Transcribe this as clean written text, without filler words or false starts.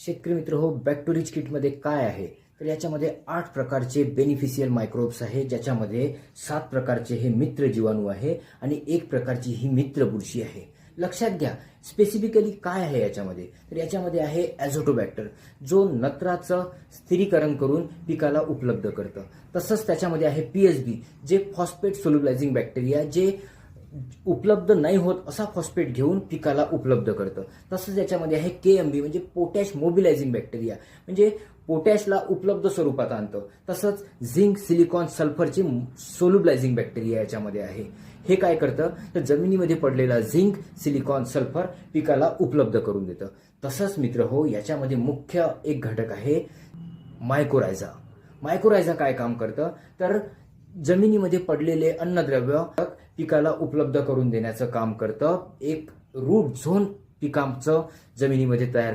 शेतकरी मित्र हो, बॅक टू रिच किटमध्ये काय आहे तर याच्यामध्ये 8 प्रकारचे बेनिफिशियल मायक्रोब्स आहे, ज्याच्यामध्ये 7 प्रकारचे हे मित्र जीवाणू आहे आणि 1 प्रकारची ही मित्र बुरशी आहे. लक्षात घ्या स्पेसिफिकली काय आहे याच्यामध्ये. तर याच्यामध्ये आहे ॲझोटोबॅक्टर, जो नत्राचं स्थिरीकरण करून पिकाला उपलब्ध करतं. तसंच त्याच्यामध्ये आहे पीएसबी, जे फॉस्फेट सोल्युबलायझिंग बॅक्टेरिया, जे उपलब्ध नाही होत असा फॉस्फेट घेऊन पिकाला उपलब्ध करतं. तसंच याच्यामध्ये आहे केएमबी, म्हणजे पोटॅश मोबिलायझिंग बॅक्टेरिया, म्हणजे पोटॅशला उपलब्ध स्वरूपात आणतं. तसंच झिंक सिलिकॉन सल्फरची सोल्युबलायझिंग बॅक्टेरिया याच्यामध्ये आहे. हे काय करतं तर जमिनीमध्ये पडलेला झिंक सिलिकॉन सल्फर पिकाला उपलब्ध करून देतं. तसंच मित्र हो, याच्यामध्ये मुख्य एक घटक आहे मायकोरायझा. मायकोरायझा काय काम करतं तर जमिनीमध्ये पडलेले अन्नद्रव्य पिकाला उपलब्ध करून देण्याचं काम करतं. एक रूट झोन पिकांचं जमिनीमध्ये तयार